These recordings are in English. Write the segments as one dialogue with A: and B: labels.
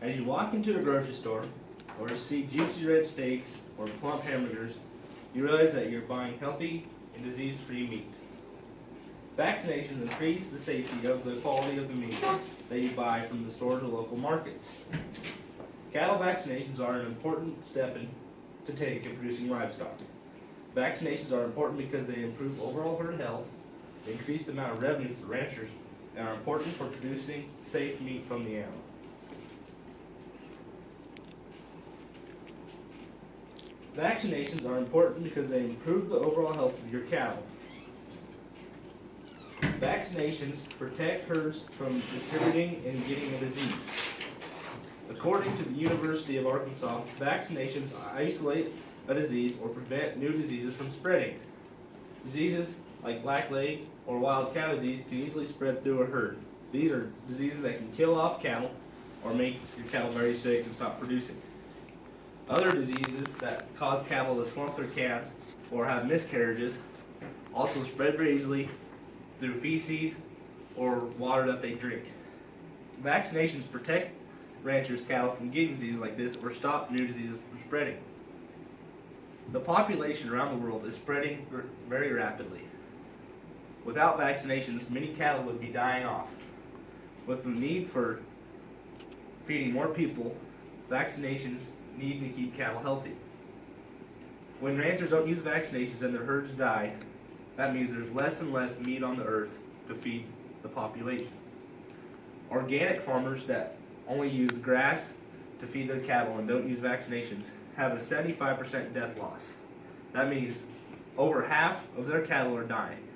A: As you walk into a grocery store or see juicy red steaks or plump hamburgers, you realize that you're buying healthy and disease-free meat. Vaccinations increase the safety of the quality of the meat that you buy from the stores or local markets. Cattle vaccinations are an important step to take in producing livestock. Vaccinations are important because they improve overall herd health, they increase the amount of revenue for the ranchers, and are important for producing safe meat from the animal. Vaccinations are important because they improve the overall health of your cattle. Vaccinations protect herds from distributing and getting a disease. According to the University of Arkansas, vaccinations isolate a disease or prevent new diseases from spreading. Diseases like blackleg or wild cow disease can easily spread through a herd. These are diseases that can kill off cattle or make your cattle very sick and stop producing. Other diseases that cause cattle to slump their calves or have miscarriages also spread very easily through feces or water that they drink. Vaccinations protect ranchers' cattle from getting diseases like this or stop new diseases from spreading. The population around the world is spreading very rapidly. Without vaccinations, many cattle would be dying off. With the need for feeding more people, vaccinations need to keep cattle healthy. When ranchers don't use vaccinations and their herds die, that means there's less and less meat on the earth to feed the population. Organic farmers that only use grass to feed their cattle and don't use vaccinations have a 75% death loss. That means over half of their cattle are dying.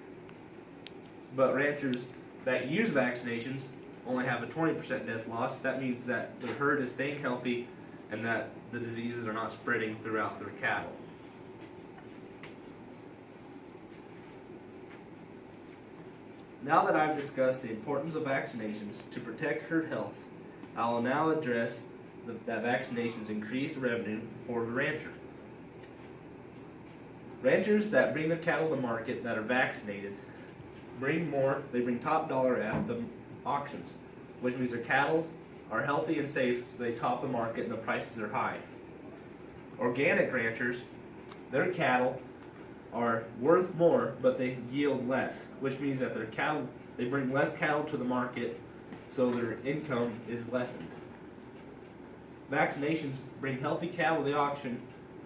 A: But ranchers that use vaccinations only have a 20% death loss. That means that the herd is staying healthy and that the diseases are not spreading throughout their cattle. Now that I've discussed the importance of vaccinations to protect herd health, I will now address that vaccinations increase revenue for the rancher. Ranchers that bring their cattle to market that are vaccinated they bring top dollar at the auctions, which means their cattle are healthy and safe, so they top the market and the prices are high. Organic ranchers, their cattle are worth more, but they yield less, which means that they bring less cattle to the market, so their income is lessened. Vaccinations bring healthy cattle to the auction,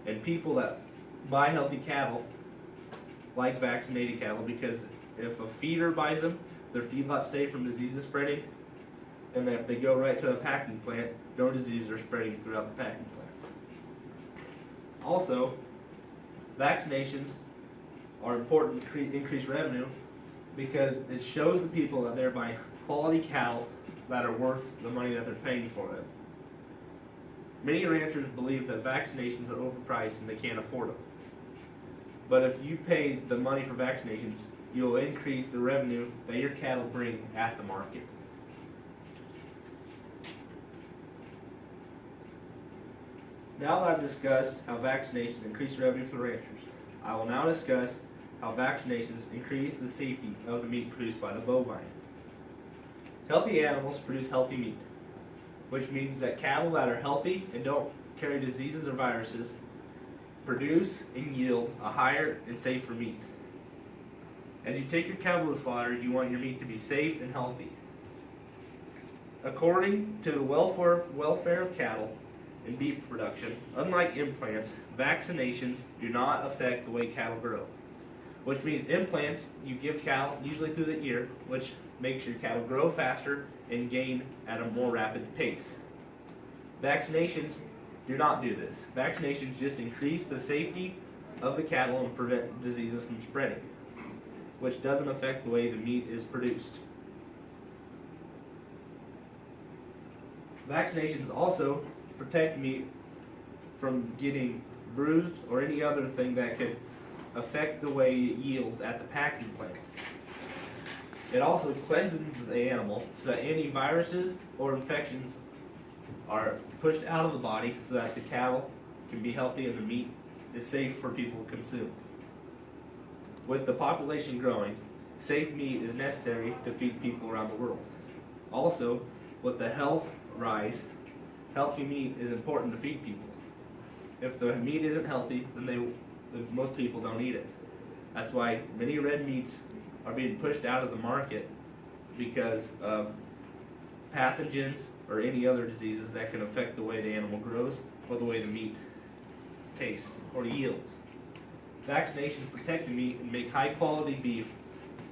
A: and people that buy healthy cattle like vaccinated cattle because if a feeder buys them, their feedlot's safe from diseases spreading, and if they go right to a packing plant, no diseases are spreading throughout the packing plant. Also, vaccinations are important to increase revenue because it shows the people that they're buying quality cattle that are worth the money that they're paying for them. Many ranchers believe that vaccinations are overpriced and they can't afford them. But if you pay the money for vaccinations, you'll increase the revenue that your cattle bring at the market. Now that I've discussed how vaccinations increase revenue for ranchers, I will now discuss how vaccinations increase the safety of the meat produced by the bovine. Healthy animals produce healthy meat, which means that cattle that are healthy and don't carry diseases or viruses produce and yield a higher and safer meat. As you take your cattle to the slaughter, you want your meat to be safe and healthy. According to the welfare of cattle and beef production, unlike implants, vaccinations do not affect the way cattle grow. Which means implants you give cattle usually through the ear, which makes your cattle grow faster and gain at a more rapid pace. Vaccinations do not do this. Vaccinations just increase the safety of the cattle and prevent diseases from spreading, which doesn't affect the way the meat is produced. Vaccinations also protect meat from getting bruised or any other thing that could affect the way it yields at the packing plant. It also cleanses the animal so that any viruses or infections are pushed out of the body so that the cattle can be healthy and the meat is safe for people to consume. With the population growing, safe meat is necessary to feed people around the world. Also, with the health rise, healthy meat is important to feed people. If the meat isn't healthy, then most people don't eat it. That's why many red meats are being pushed out of the market because of pathogens or any other diseases that can affect the way the animal grows or the way the meat tastes or yields. Vaccinations protect the meat and make high quality beef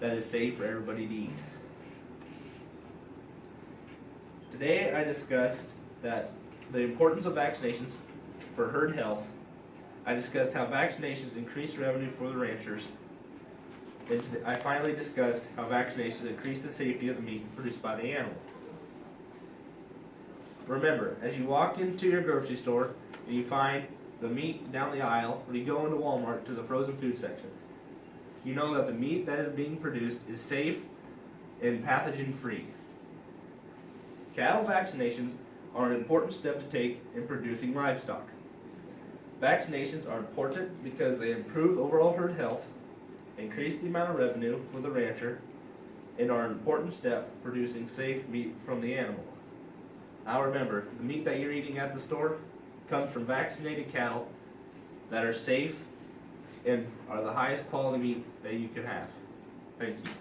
A: that is safe for everybody to eat. Today I discussed that the importance of vaccinations for herd health. I discussed how vaccinations increase revenue for the ranchers. And I finally discussed how vaccinations increase the safety of the meat produced by the animal. Remember, as you walk into your grocery store and you find the meat down the aisle, or you go into Walmart to the frozen food section, you know that the meat that is being produced is safe and pathogen free. Cattle vaccinations are an important step to take in producing livestock. Vaccinations are important because they improve overall herd health, increase the amount of revenue for the rancher, and are an important step producing safe meat from the animal. Now remember, the meat that you're eating at the store comes from vaccinated cattle that are safe and are the highest quality meat that you can have. Thank you.